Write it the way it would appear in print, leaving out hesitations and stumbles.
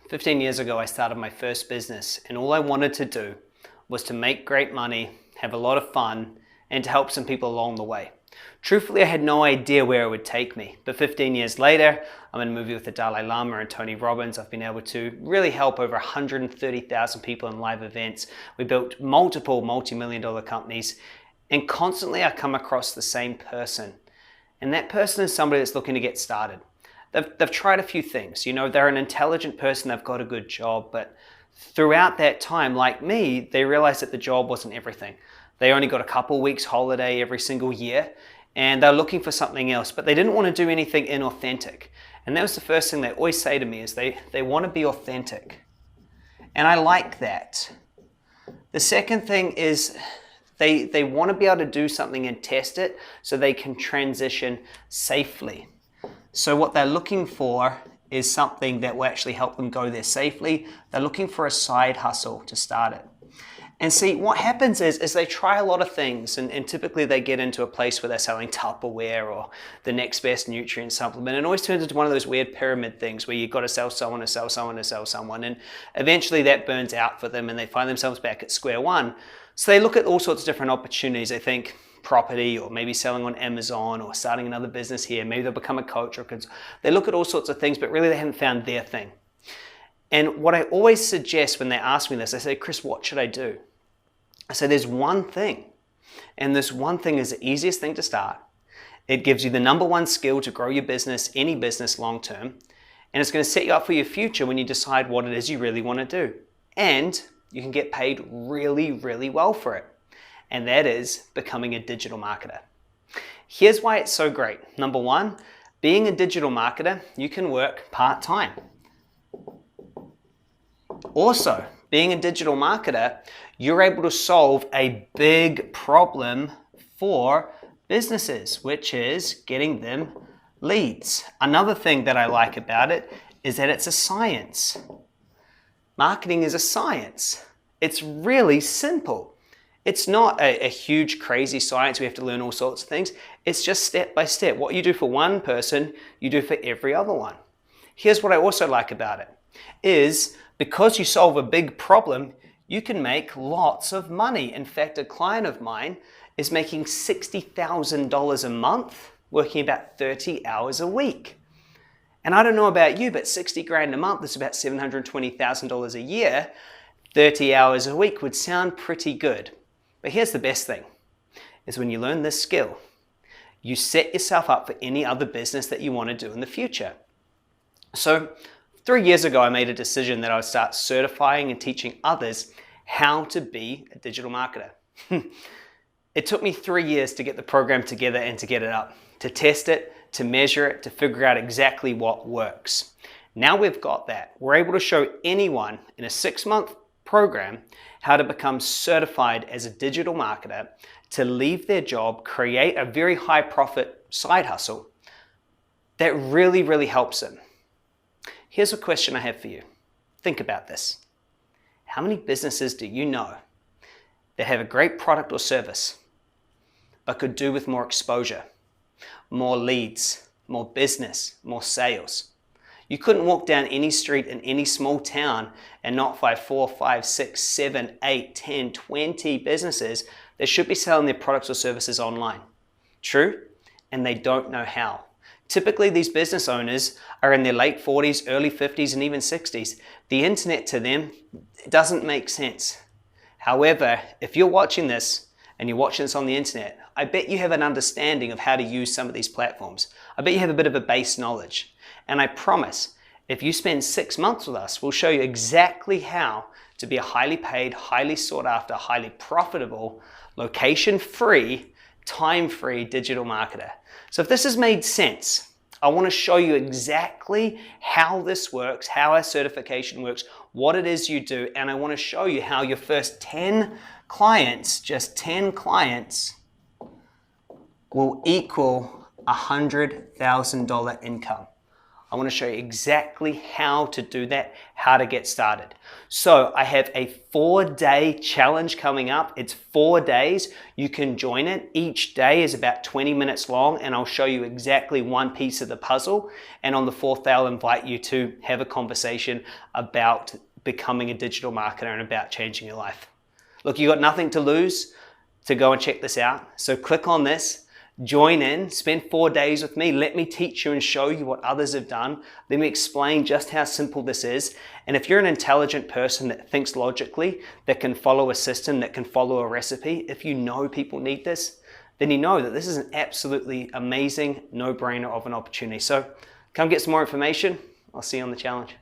15 years ago, I started my first business, and all I wanted to do was to make great money, have a lot of fun, and to help some people along the way. Truthfully, I had no idea where it would take me, but 15 years later, I'm in a movie with the Dalai Lama and Tony Robbins. I've been able to really help over 130,000 people in live events. We built multiple multi-million-dollar companies, and constantly I come across the same person. And that person is somebody that's looking to get started. They've tried a few things. You know, they're an intelligent person, they've got a good job, but throughout that time, like me, they realized that the job wasn't everything. They only got a couple weeks holiday every single year, and they're looking for something else, but they didn't want to do anything inauthentic. And that was the first thing they always say to me is they want to be authentic. And I like that. The second thing is they want to be able to do something and test it so they can transition safely. So what they're looking for is something that will actually help them go there safely. They're looking for a side hustle to start it. And see, what happens is they try a lot of things, and typically they get into a place where they're selling Tupperware or the next best nutrient supplement. And it always turns into one of those weird pyramid things where you've got to sell someone to sell someone to sell someone. And eventually that burns out for them and they find themselves back at square one. So they look at all sorts of different opportunities. They think property, or maybe selling on Amazon, or starting another business here. Maybe they'll become a coach, or they look at all sorts of things, but really they haven't found their thing. And what I always suggest when they ask me this, I say, Chris, what should I do? I say, there's one thing, and this one thing is the easiest thing to start. It gives you the number one skill to grow your business, any business long term, and it's going to set you up for your future when you decide what it is you really want to do. And you can get paid really, really well for it. And that is becoming a digital marketer. Here's why it's so great. Number one, being a digital marketer, you can work part-time. Also, being a digital marketer, you're able to solve a big problem for businesses, which is getting them leads. Another thing that I like about it is that it's a science. Marketing is a science. It's really simple. It's not a huge, crazy science. We have to learn all sorts of things. It's just step by step. What you do for one person, you do for every other one. Here's what I also like about it, is because you solve a big problem, you can make lots of money. In fact, a client of mine is making $60,000 a month, working about 30 hours a week. And I don't know about you, but 60 grand a month is about $720,000 a year. 30 hours a week would sound pretty good. But here's the best thing, is when you learn this skill, you set yourself up for any other business that you want to do in the future. So 3 years ago, I made a decision that I would start certifying and teaching others how to be a digital marketer. It took me 3 years to get the program together and to get it up, to test it, to measure it, to figure out exactly what works. Now we've got that. We're able to show anyone in a 6-month program how to become certified as a digital marketer, to leave their job, create a very high profit side hustle that really, really helps them. Here's a question I have for you. Think about this. How many businesses do you know that have a great product or service, but could do with more exposure, more leads, more business, more sales? You couldn't walk down any street in any small town and not find 4, 5, 6, 7, 8, 10, 20 businesses that should be selling their products or services online. True? And they don't know how. Typically, these business owners are in their late 40s, early 50s, and even 60s. The internet to them doesn't make sense. However, if you're watching this and you're watching this on the internet, I bet you have an understanding of how to use some of these platforms. I bet you have a bit of a base knowledge. And I promise, if you spend 6 months with us, we'll show you exactly how to be a highly paid, highly sought after, highly profitable, location-free, time-free digital marketer. So if this has made sense, I want to show you exactly how this works, how our certification works, what it is you do, and I want to show you how your first 10 clients, just 10 clients, will equal $100,000 income. I want to show you exactly how to do that, how to get started. So I have a 4-day challenge coming up. It's 4 days. You can join it. Each day is about 20 minutes long, and I'll show you exactly one piece of the puzzle. And on the 4th, I'll invite you to have a conversation about becoming a digital marketer and about changing your life. Look, you got nothing to lose to go and check this out. So click on this. Join in, spend 4 days with me. Let me teach you and show you what others have done. Let me explain just how simple this is. And if you're an intelligent person that thinks logically, that can follow a system, that can follow a recipe, if you know people need this, then you know that this is an absolutely amazing no-brainer of an opportunity. So come get some more information. I'll see you on the challenge.